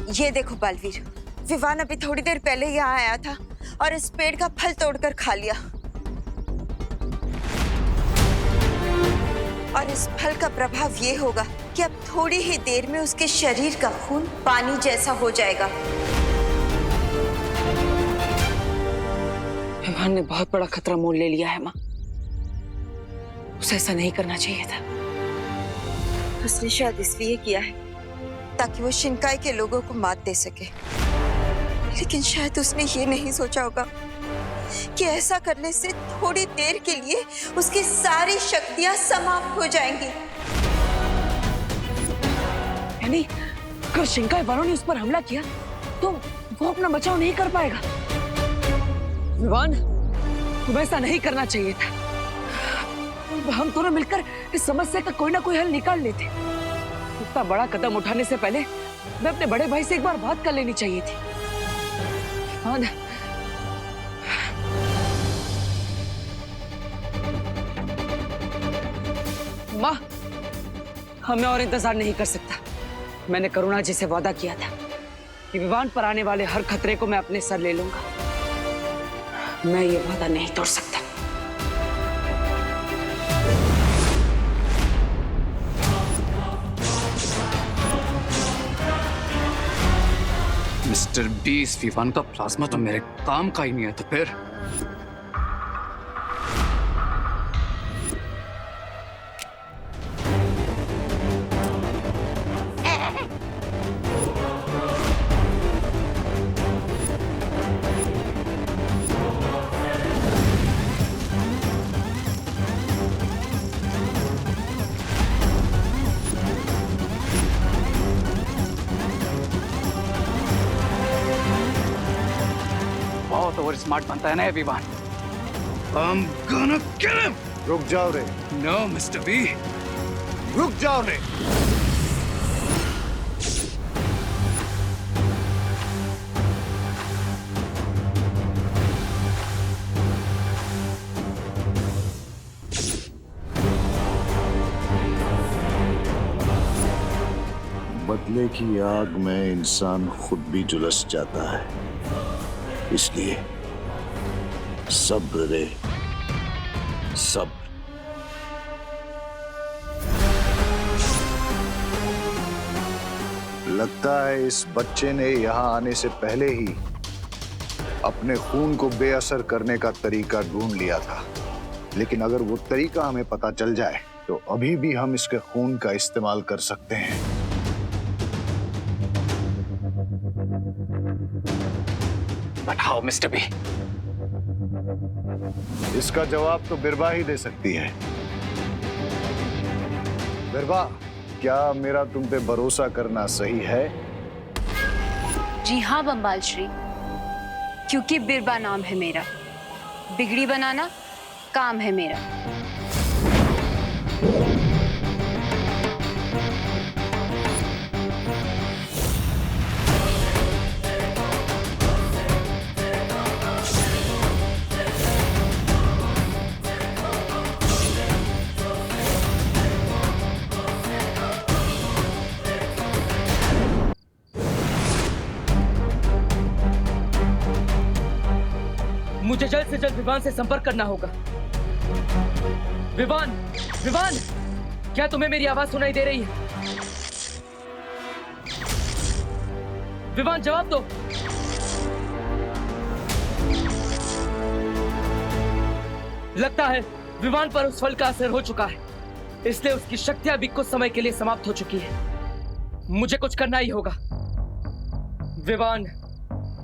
ये देखो बालवीर, विवान अभी थोड़ी देर पहले यहाँ आया था और इस पेड़ का फल तोड़कर खा लिया। और इस फल का प्रभाव ये होगा कि अब थोड़ी ही देर में उसके शरीर का खून पानी जैसा हो जाएगा। विवान ने बहुत बड़ा खतरा मोल ले लिया है माँ। उसे ऐसा नहीं करना चाहिए था। उसने शायद इसलिए किया है ताकि वो शिनकाई के लोगों को मात दे सके, लेकिन शायद उसने ये नहीं सोचा होगा कि ऐसा करने से थोड़ी देर के लिए उसकी सारी शक्तियां समाप्त हो जाएंगी। यानी अगर शिनकाई वालों ने उस पर हमला किया तो वो अपना बचाव नहीं कर पाएगा। विवान, तुम्हें ऐसा नहीं करना चाहिए था। हम दोनों मिलकर इस समस्या का कोई ना कोई हल निकाल लेते। इतना बड़ा कदम उठाने से पहले मैं अपने बड़े भाई से एक बार बात कर लेनी चाहिए थी। विवान, माँ, मैं और इंतजार नहीं कर सकता। मैंने करुणा जी से वादा किया था कि विवान पर आने वाले हर खतरे को मैं अपने सर ले लूंगा। मैं ये वादा नहीं तोड़ सकता। मिस्टर बी, इस विवान का प्लाज्मा तो मेरे काम का ही नहीं है, तो फिर बहुत ओवर स्मार्ट बनता है ना ये Vivaan. I'm gonna kill him! रुक जाओ रे, No, Mr. B. रुक जाओ रे। बदले की आग में इंसान खुद भी झुलस जाता है, इसलिए सब्र रे, सब्र। लगता है इस बच्चे ने यहाँ आने से पहले ही अपने खून को बेअसर करने का तरीका ढूंढ लिया था, लेकिन अगर वो तरीका हमें पता चल जाए तो अभी भी हम इसके खून का इस्तेमाल कर सकते हैं। बताओ मिस्टर बी। इसका जवाब तो बिरबा ही दे सकती है। बिरबा, क्या मेरा तुम पे भरोसा करना सही है? जी हाँ बम्बाल श्री, क्योंकि बिरबा नाम है मेरा, बिगड़ी बनाना काम है मेरा। मुझे जल्द से जल्द विवान से संपर्क करना होगा। विवान, विवान, क्या तुम्हें मेरी आवाज सुनाई दे रही है? विवान, जवाब दो। लगता है विवान पर उस फल का असर हो चुका है, इसलिए उसकी शक्तियां भी कुछ समय के लिए समाप्त हो चुकी है। मुझे कुछ करना ही होगा। विवान,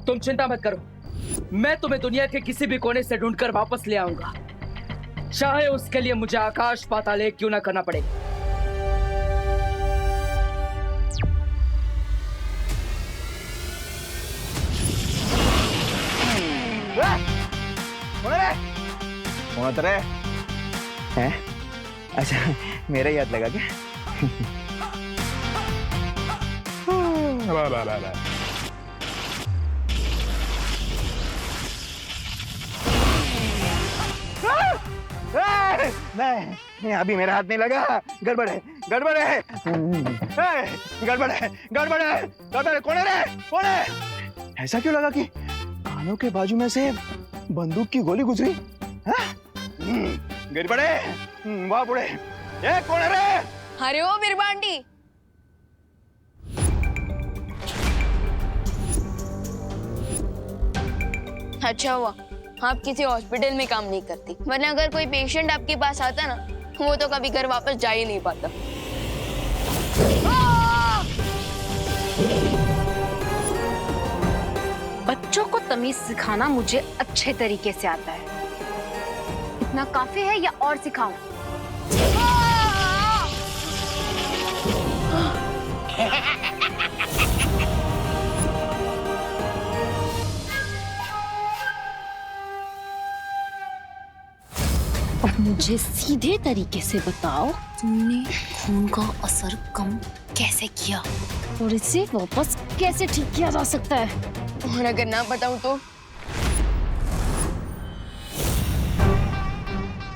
तुम चिंता मत करो, मैं तुम्हें दुनिया के किसी भी कोने से ढूंढकर वापस ले आऊंगा, चाहे उसके लिए मुझे आकाश पाताल एक क्यों ना करना पड़े। कौन रे? हैं? अच्छा, मेरा याद लगा क्या? नहीं अभी मेरा हाथ नहीं लगा। गड़बड़ है, गड़बड़ है, गड़बड़ है, गड़बड़ है, गड़बड़ है। कौन है रे? कौन है? ऐसा क्यों लगा कि कानों के बाजू में से बंदूक की गोली गुजरी? गड़बड़ है। वाह बुढ़े, ये कौन है रे? अरे ओ बिरबांडी, अच्छा हुआ आप किसी हॉस्पिटल में काम नहीं करती, वरना अगर कोई पेशेंट आपके पास आता ना, वो तो कभी घर वापस जा ही नहीं पाता। बच्चों को तमीज सिखाना मुझे अच्छे तरीके से आता है। इतना काफी है या और सिखाऊं? अब मुझे सीधे तरीके से बताओ, तुमने खून का असर कम कैसे किया और इसे वापस कैसे ठीक किया जा सकता है? और अगर ना बताऊं तो?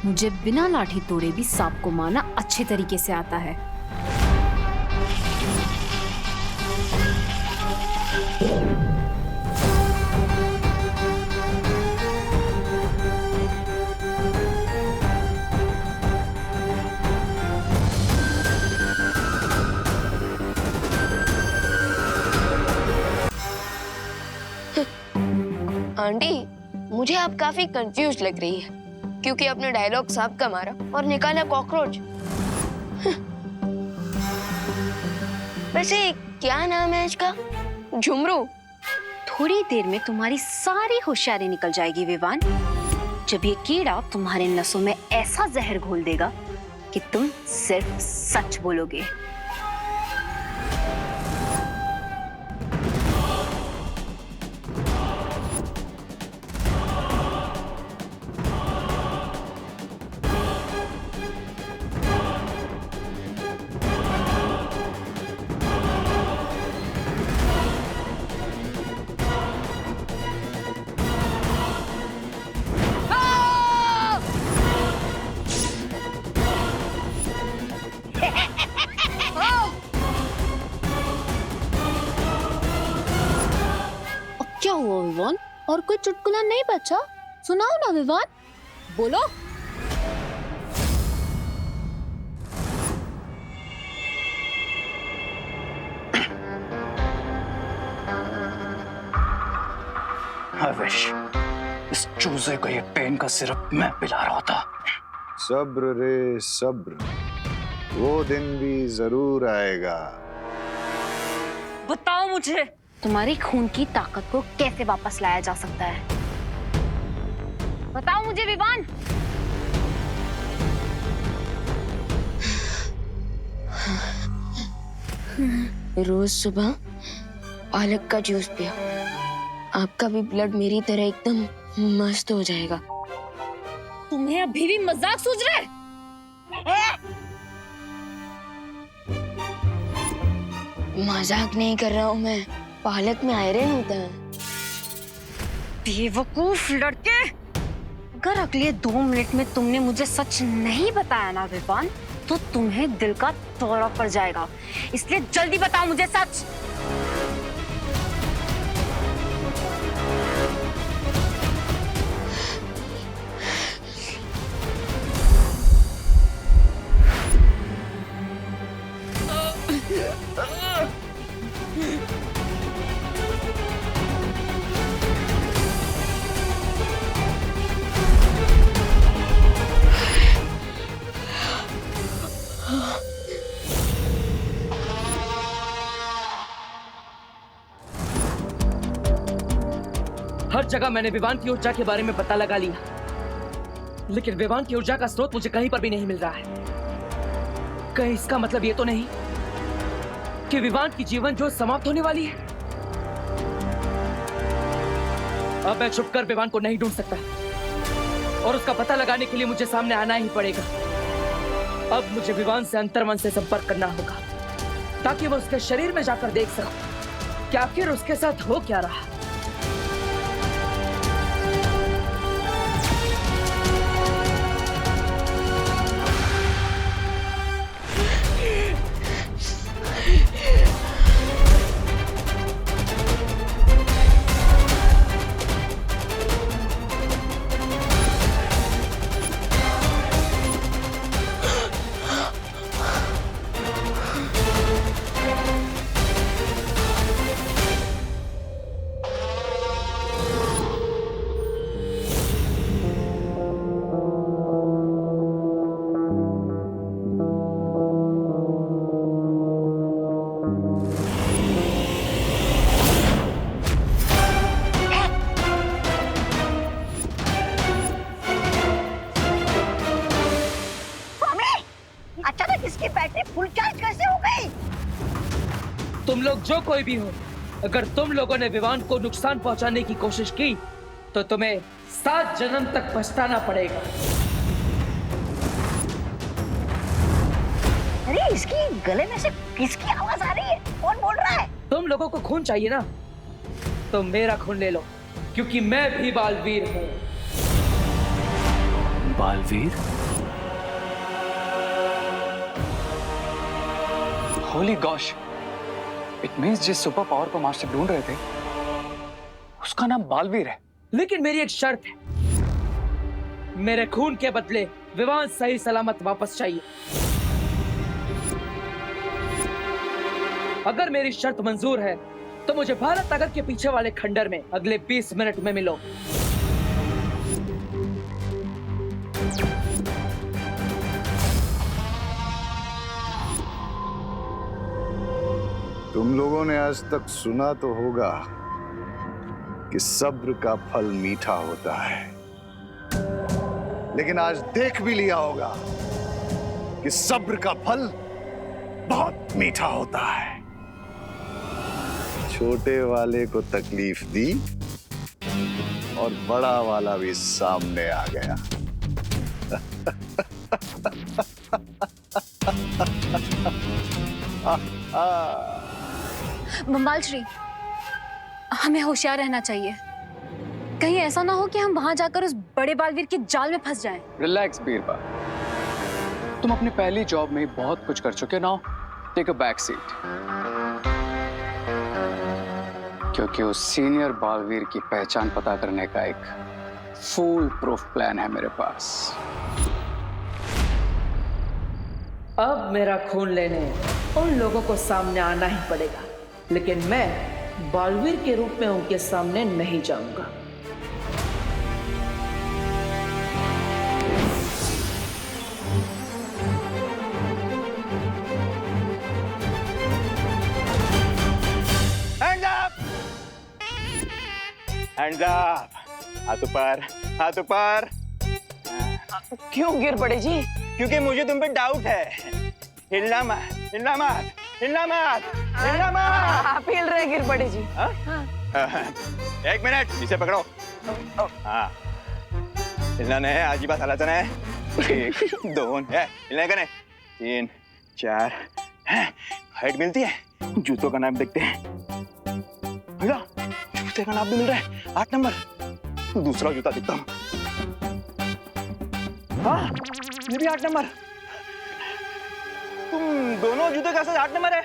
मुझे बिना लाठी तोड़े भी सांप को मारना अच्छे तरीके से आता है। आंटी, मुझे आप काफी कंफ्यूज लग रही है, क्योंकि आपने डायलॉग सांप का मारा और निकाला कॉकरोच। वैसे क्या नाम है इसका? झुमरू। थोड़ी देर में तुम्हारी सारी होशियारी निकल जाएगी विवान, जब ये कीड़ा तुम्हारे नसों में ऐसा जहर घोल देगा कि तुम सिर्फ सच बोलोगे। क्या हुआ विवान? और कोई चुटकुला नहीं बचा? सुनाओ ना विवान, बोलो। I wish इस चूजे को ये पेन का सिरप मैं पिला रहा था। सब्र रे सब्र, वो दिन भी जरूर आएगा। बताओ मुझे, तुम्हारी खून की ताकत को कैसे वापस लाया जा सकता है? बताओ मुझे विवान। रोज सुबह पालक का जूस पिया, आपका भी ब्लड मेरी तरह एकदम मस्त हो जाएगा। तुम्हें अभी भी मजाक सूझ रहा है? मजाक नहीं कर रहा हूँ मैं, पालक में आयरन होता है। बेवकूफ लड़के, अगर अगले 2 मिनट में तुमने मुझे सच नहीं बताया ना विवान, तो तुम्हें दिल का दौरा पड़ जाएगा। इसलिए जल्दी बताओ मुझे सच। हर जगह मैंने विवान की ऊर्जा के बारे में पता लगा लिया, लेकिन विवान की ऊर्जा का स्रोत मुझे कहीं पर भी नहीं मिल रहा है। कहीं इसका मतलब ये तो नहीं कि विवान की जीवन जो समाप्त होने वाली है? अब मैं छुपकर विवान को नहीं ढूंढ सकता और उसका पता लगाने के लिए मुझे सामने आना ही पड़ेगा। अब मुझे विवान से अंतर्मन से संपर्क करना होगा, ताकि मैं उसके शरीर में जाकर देख सकूं कि आखिर उसके साथ हो क्या रहा। तुम लोग जो कोई भी हो, अगर तुम लोगों ने विवान को नुकसान पहुंचाने की कोशिश की तो तुम्हें 7 जन्म तक पछताना पड़ेगा। अरे इसकी गले में से किसकी आवाज आ रही है? कौन बोल रहा है? तुम लोगों को खून चाहिए ना, तो मेरा खून ले लो, क्योंकि मैं भी बालवीर हूँ। Baalveer? Holi gosh, it means जिस सुपर पावर को मास्टर ढूंढ रहे थे उसका नाम बालवीर है। लेकिन मेरी एक शर्त है, मेरे खून के बदले विवान सही सलामत वापस चाहिए। अगर मेरी शर्त मंजूर है तो मुझे भारत नगर के पीछे वाले खंडर में अगले 20 मिनट में मिलो। तुम लोगों ने आज तक सुना तो होगा कि सब्र का फल मीठा होता है, लेकिन आज देख भी लिया होगा कि सब्र का फल बहुत मीठा होता है। छोटे वाले को तकलीफ दी और बड़ा वाला भी सामने आ गया। बम्बाल श्री, हमें होशियार रहना चाहिए। कहीं ऐसा ना हो कि हम वहां जाकर उस बड़े बालवीर के जाल में फंस जाएं। रिलैक्स बीरबा, तुम अपनी पहली जॉब में बहुत कुछ कर चुके ना, टेक अ बैक सीट। क्योंकि उस सीनियर बालवीर की पहचान पता करने का एक फुल प्रूफ प्लान है मेरे पास। अब मेरा खून लेने उन लोगों को सामने आना ही पड़ेगा, लेकिन मैं बालवीर के रूप में उनके सामने नहीं जाऊंगा। Hands up! हाथ ऊपर, हाथ ऊपर। क्यों गिर पड़े जी? क्योंकि मुझे तुम पे डाउट है। हिलना मत, हिलना मत, हिलना मत, हिलना मत। आप हिल रहे गिर पड़े जी। हाँ? एक मिनट, इसे पकड़ो। हाँ, हिलना नहीं है, आज ही बात हालत है। 1, 2 है, हिलने का नहीं। 3, 4 है, हाइट मिलती है। जूतों का नाम देखते हैं। भैया, जूते का नाम भी मिल रहा है। 8 नंबर। दूसरा जूता दिखता हूँ। हाँ, ये भी 8 नंबर। तुम दोनों जूते का साइज 8 नंबर है।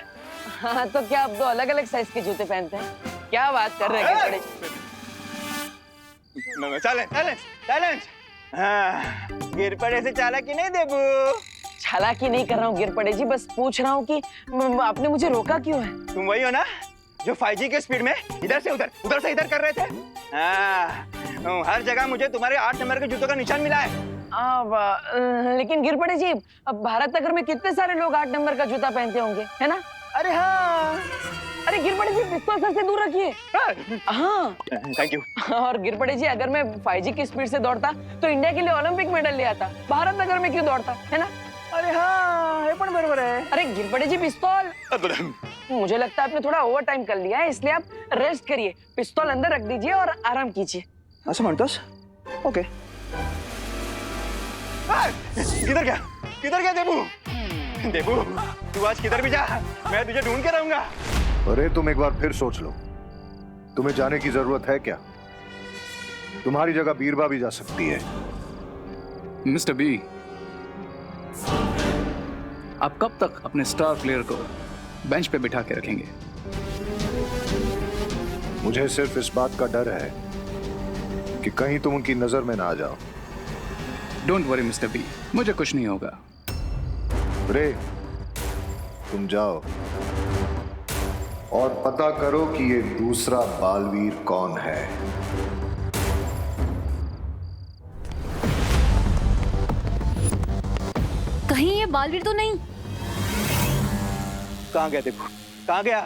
हाँ, तो क्या आप 2 अलग-अलग साइज के जूते पहनते हैं? क्या बात कर रहे हैं? साइलेंस। हाँ, गिर पड़े से चालाकी नहीं देबू। चालाकी नहीं कर रहा हूँ गिर पड़े जी, बस पूछ रहा हूँ कि आपने मुझे रोका क्यों है? तुम वही हो ना जो 5G के स्पीड में इधर से उधर, उधर से इधर कर रहे थे? हाँ, हर जगह मुझे तुम्हारे 8 नंबर के जूतों का निशान मिला है। लेकिन गिर पड़े जी, अब भारत नगर में कितने सारे लोग 8 नंबर का जूता पहनते होंगे, है ना? अरे हाँ, अरे गिर पड़े जी, पिस्तौल सर से दूर रखिए। हाँ, थैंक यू। और गिर पड़े जी, अगर मैं 5G की स्पीड से दौड़ता तो इंडिया के लिए ओलंपिक मेडल ले आता। भारत नगर में क्यों दौड़ता, है ना? अरे हाँ, ये पण बरोबर है। अरे गिर पड़े जी, पिस्तौल। मुझे लगता है आपने थोड़ा ओवर टाइम कर लिया है, इसलिए आप रेस्ट करिए, पिस्तौल अंदर रख दीजिए और आराम कीजिए। असं म्हणतोस? ओके। किधर गया देबू? तू आज किधर भी जा, मैं तुझे ढूंढ के रहूंगा। अरे तुम एक बार फिर सोच लो, तुम्हें जाने की जरूरत है क्या? तुम्हारी जगह बीरबा भी जा सकती है। मिस्टर बी, आप कब तक अपने स्टार प्लेयर को बेंच पे बिठा के रखेंगे? मुझे सिर्फ इस बात का डर है कि कहीं तुम उनकी नजर में ना आ जाओ। डोंट वरी मिस्टर बी, मुझे कुछ नहीं होगा। रे, तुम जाओ और पता करो कि ये दूसरा बालवीर कौन है। कहीं ये बालवीर तो नहीं? कहाँ गया देबू? कहाँ गया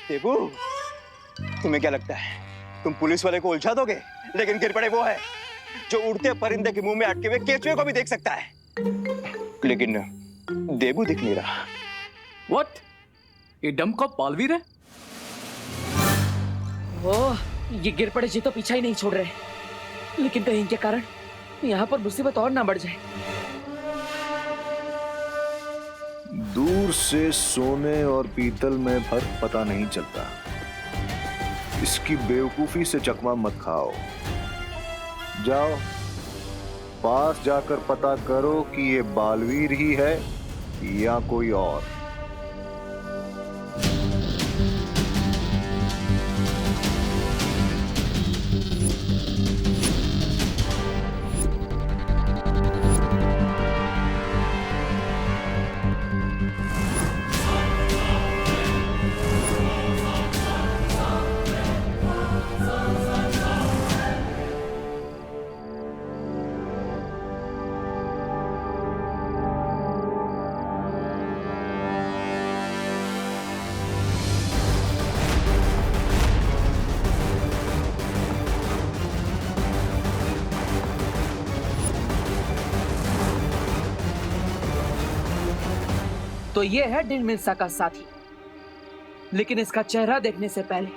देबू? तुम्हें क्या लगता है तुम पुलिस वाले को उलझा दोगे? लेकिन गिर पड़े वो है जो उड़ते परिंदे के मुंह में अटके हुए केचुए को भी देख सकता है। लेकिन देबू दिख नहीं रहा। What? ये डम कॉप बालवीर है? वो ये गिर पड़े जी तो पीछा ही नहीं छोड़ रहे, लेकिन कहीं के कारण यहाँ पर मुसीबत और ना बढ़ जाए। दूर से सोने और पीतल में फर्क पता नहीं चलता। इसकी बेवकूफी से चकमा मत खाओ। जाओ पास जाकर पता करो कि ये बालवीर ही है या कोई और। तो ये है डिन मिन्सा का साथी, लेकिन इसका चेहरा देखने से पहले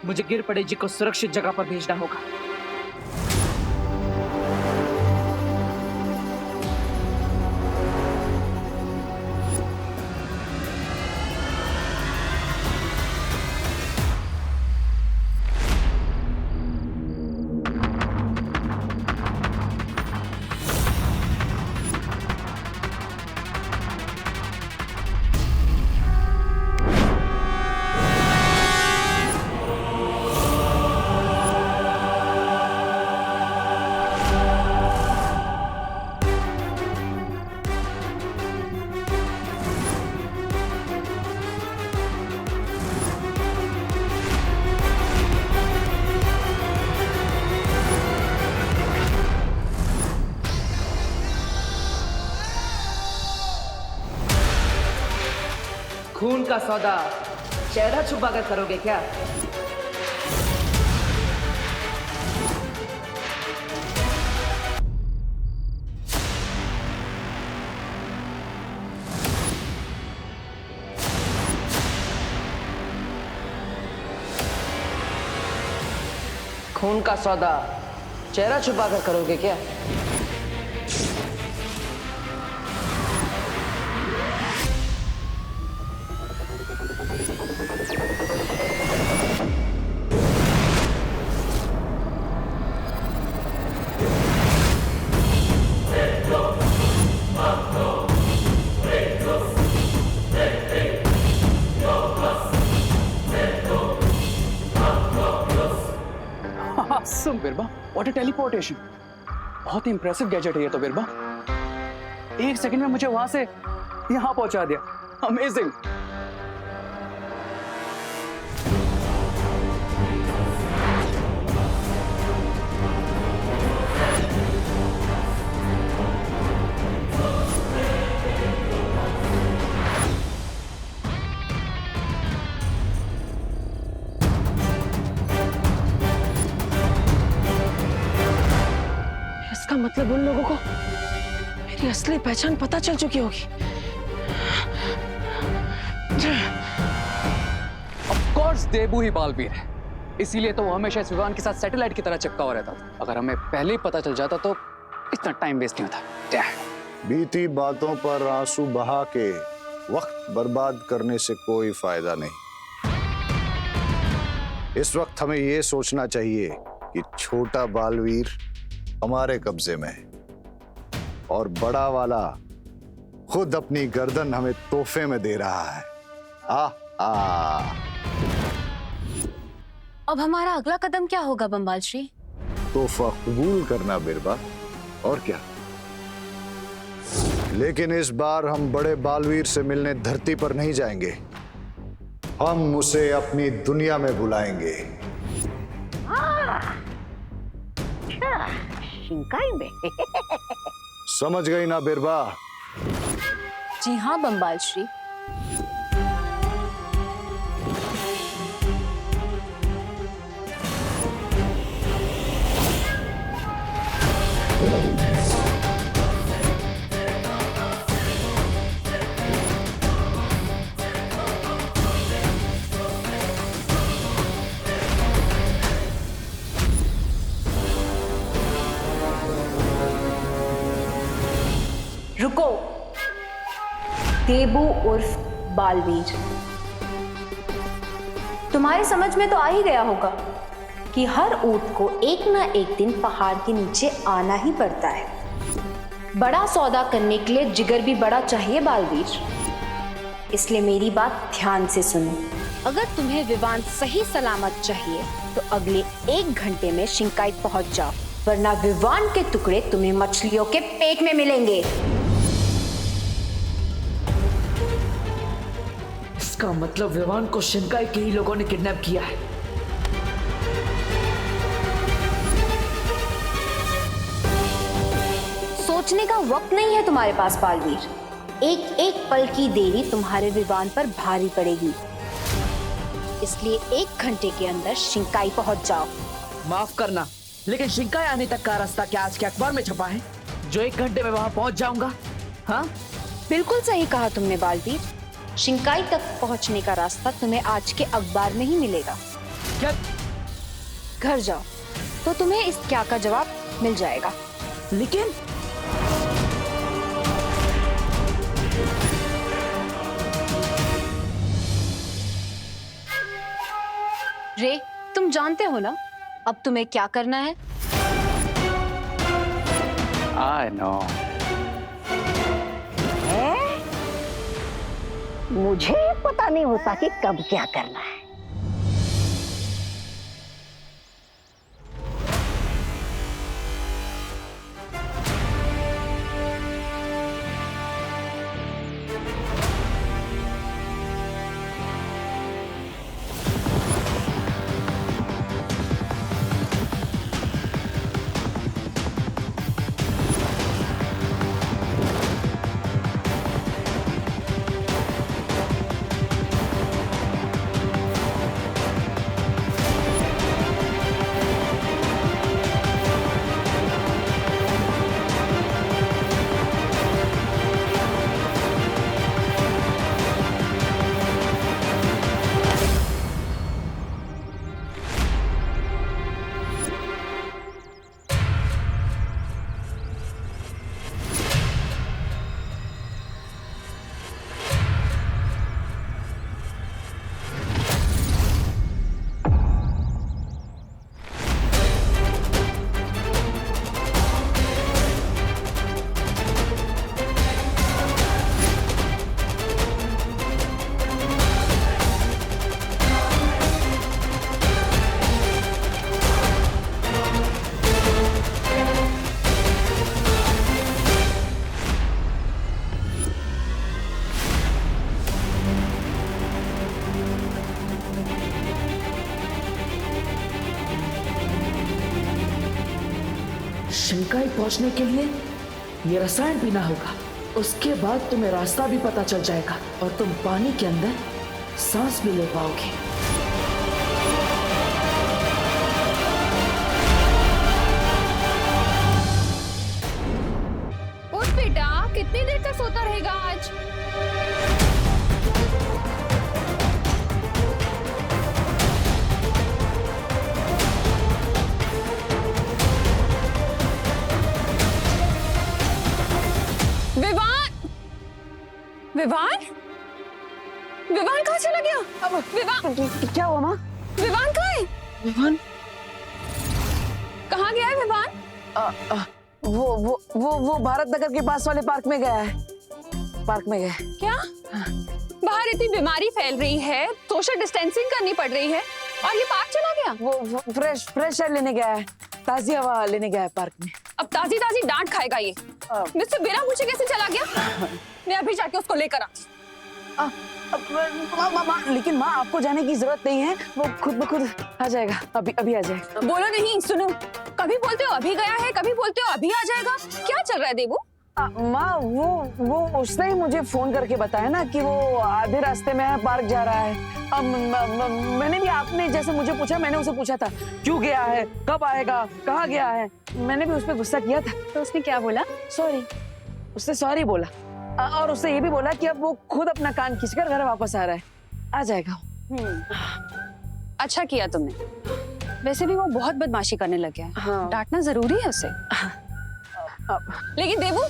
मुझे गिर पड़े जी को सुरक्षित जगह पर भेजना होगा। खून का सौदा चेहरा छुपा कर करोगे क्या? खून का सौदा चेहरा छुपा कर करोगे क्या? Awesome, बिरबा, what a teleportation! बहुत इंप्रेसिव गैजेट है ये तो बिरबा। 1 सेकंड में मुझे वहां से यहाँ पहुंचा दिया। अमेजिंग। इसका मतलब उन लोगों को मेरी असली पहचान पता चल चुकी होगी। ऑफ कोर्स देबू ही बालवीर है, इसीलिए तो वो हमेशा इस विवान के साथ सैटेलाइट की तरह चिपका हुआ रहता था। अगर हमें पहले ही पता चल जाता तो इतना टाइम वेस्ट नहीं होता। बीती बातों पर आंसू बहा के वक्त बर्बाद करने से कोई फायदा नहीं। इस वक्त हमें यह सोचना चाहिए कि छोटा बालवीर हमारे कब्जे में है और बड़ा वाला खुद अपनी गर्दन हमें तोहफे में दे रहा है। अब हमारा अगला कदम क्या होगा बंबाल श्री? तोहफा कबूल करना बिरबा, और क्या। लेकिन इस बार हम बड़े बालवीर से मिलने धरती पर नहीं जाएंगे, हम उसे अपनी दुनिया में बुलाएंगे। शिंकाई में। समझ गई ना बिरबा? जी हाँ बंबाल श्री। देबू उर्फ बालवीर। तुम्हारे समझ में तो आ ही गया होगा कि हर ऊंट को एक ना एक दिन पहाड़ के नीचे आना ही पड़ता है। बड़ा सौदा करने के लिए जिगर भी बड़ा चाहिए बालवीर, इसलिए मेरी बात ध्यान से सुनो। अगर तुम्हें विवान सही सलामत चाहिए तो अगले 1 घंटे में शिंकाई पहुंच जाओ, वरना विवान के टुकड़े तुम्हें मछलियों के पेट में मिलेंगे। इसका मतलब विवान को शिंकाई के ही लोगों ने किडनैप किया है। सोचने का वक्त नहीं है तुम्हारे पास बालवीर। एक एक पल की देरी तुम्हारे विवान पर भारी पड़ेगी, इसलिए 1 घंटे के अंदर शिंकाई पहुंच जाओ। माफ करना, लेकिन शिंकाई आने तक का रास्ता क्या आज के अखबार में छपा है जो 1 घंटे में वहां पहुंच जाऊंगा? हाँ, बिल्कुल सही कहा तुमने बालवीर। शिंकाई तक पहुंचने का रास्ता तुम्हें आज के अखबार में ही मिलेगा। क्या? घर जाओ तो तुम्हें इस क्या का जवाब मिल जाएगा। लेकिन रे, तुम जानते हो ना अब तुम्हें क्या करना है? I know. मुझे पता नहीं होता कि कब क्या करना है। शिंकाई पहुंचने के लिए ये रसायन पीना होगा, उसके बाद तुम्हें रास्ता भी पता चल जाएगा और तुम पानी के अंदर सांस भी ले पाओगे। उठ बेटा, कितनी देर तक सोता रहेगा आज? विवान, विवान कहाँ चला गया? अब विवान क्या हुआ माँ? विवान कहाँ है? विवान कहाँ गया है विवान? वो भारत नगर के पास वाले पार्क में गया है। पार्क में गया। क्या? बाहर इतनी बीमारी फैल रही है, सोशल डिस्टेंसिंग करनी पड़ रही है और ये पार्क चला गया? वो फ्रेश एयर लेने गया है, ताजी हवा लेने गया है पार्क में। अब ताजी ताजी डांट खाएगा ये। मुझसे बिना पूछे कैसे चला गया? मैं अभी जाके उसको लेकर आती। लेकिन माँ, आपको जाने की जरूरत नहीं है, वो खुद ब खुद आ जाएगा। अभी आ जाएगा। बोलो नहीं, सुनो, कभी बोलते हो अभी गया है, कभी बोलते हो अभी आ जाएगा। क्या चल रहा है देबू? माँ, वो उसने ही मुझे फोन करके बताया ना कि वो आधे रास्ते में है, पार्क जा रहा है। अब मैंने भी, आपने जैसे मुझे पूछा, मैंने उसे पूछा था क्यों गया है, कब आएगा, कहाँ गया है। मैंने भी उस पर गुस्सा किया था। तो उसने क्या बोला? सॉरी। उसने सॉरी बोला और उससे ये भी बोला कि अब वो खुद अपना कान खींचकर घर वापस आ रहा है, आ जाएगा। अच्छा किया तुमने। वैसे भी वो बहुत बदमाशी करने लग गया है। हाँ। डांटना जरूरी है उसे। लेकिन देबू,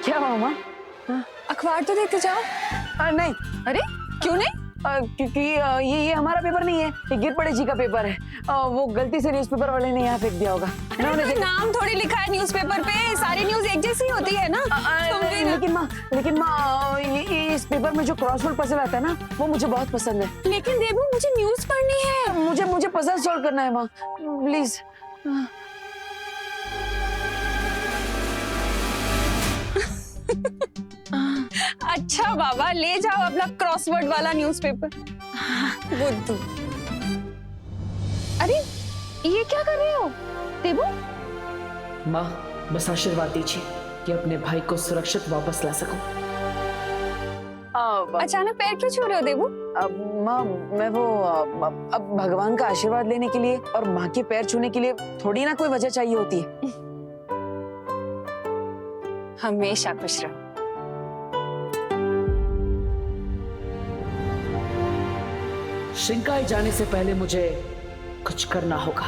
क्या मामा? अखबार तो देखते जाओ। नहीं। अरे क्यों नहीं? क्योंकि ये हमारा पेपर नहीं है, ये गिरपड़े जी का पेपर है। वो गलती से न्यूज़पेपर वाले ने यहाँ फेंक दिया होगा। तो नाम थोड़ी लिखा है न्यूज़पेपर पे, सारी न्यूज़ एक जैसी होती है ना। तुम भी ना। लेकिन माँ ये इस पेपर में जो क्रॉसवर्ड पजल आता है ना, वो मुझे बहुत पसंद है। लेकिन देबू मुझे न्यूज़ पढ़नी है। मुझे पजल सॉल्व करना है माँ, प्लीज। अच्छा बाबा, ले जाओ अपना क्रॉसवर्ड वाला न्यूज़पेपर। बुद्धू। अरे ये क्या कर रहे हो देबू? माँ बस आशीर्वाद दीजिए कि अपने भाई को सुरक्षित वापस ला सकूं। अचानक पैर क्यों छू रहे हो देबू? माँ मैं वो अब भगवान का आशीर्वाद लेने के लिए और माँ के पैर छूने के लिए थोड़ी ना कोई वजह चाहिए होती है। हमेशा खुश रहो। शिंकाई जाने से पहले मुझे कुछ करना होगा।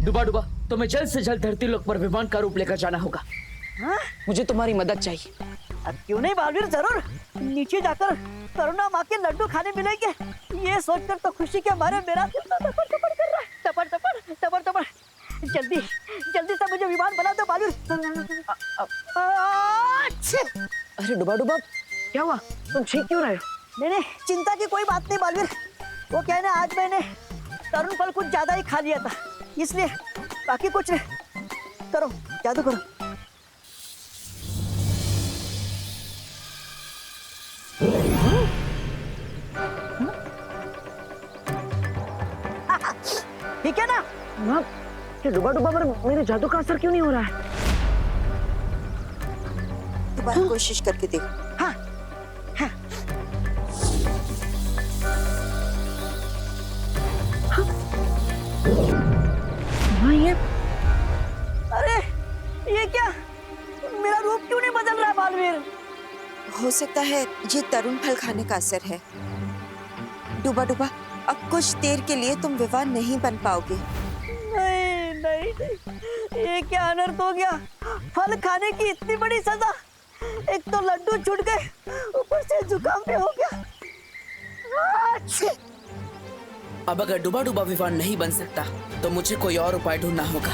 डुबा डुबा तुम्हें जल्द से जल्द धरती लोक पर विमान का रूप लेकर जाना होगा। मुझे तुम्हारी मदद चाहिए। अब क्यों नहीं बालवीर, जरूर। नीचे जाकर करुणा माँ के लड्डू खाने मिलेंगे, ये सोचकर तो खुशी के मारे मेरा दिल तो टपड़ टपड़ कर रहा है। टपड़ टपड़ टपड़ टपड़। जल्दी जल्दी से मुझे विमान बना दो बालवीर। अरे डुबा डुबा क्या हुआ, तुम ठीक क्यों रहे हो? नहीं नहीं, चिंता की कोई बात नहीं बालवीर। वो क्या है ना, आज मैंने तरुण फल कुछ ज्यादा ही खा लिया था, इसलिए बाकी कुछ नहीं। करो जादू करो। ठीक है ना? माँ ये डुबा डुबा मेरे जादू का असर क्यों नहीं हो रहा है? दोबारा कोशिश करके देखो। हाँ हाँ। हाँ ये अरे ये क्या, मेरा रूप क्यों नहीं बदल रहा बालवीर? हो सकता है ये तरुण फल खाने का असर है। डुबा डुबा, अब कुछ देर के लिए तुम विवाह नहीं बन पाओगे। नहीं नहीं नहीं, ये क्या अनर्थ हो गया? फल खाने की इतनी बड़ी सजा, एक तो लड्डू छूट गए, ऊपर से जुकाम भी हो गया। अब अगर डुबा डुबा विवान नहीं बन सकता तो मुझे कोई और उपाय ढूंढना होगा।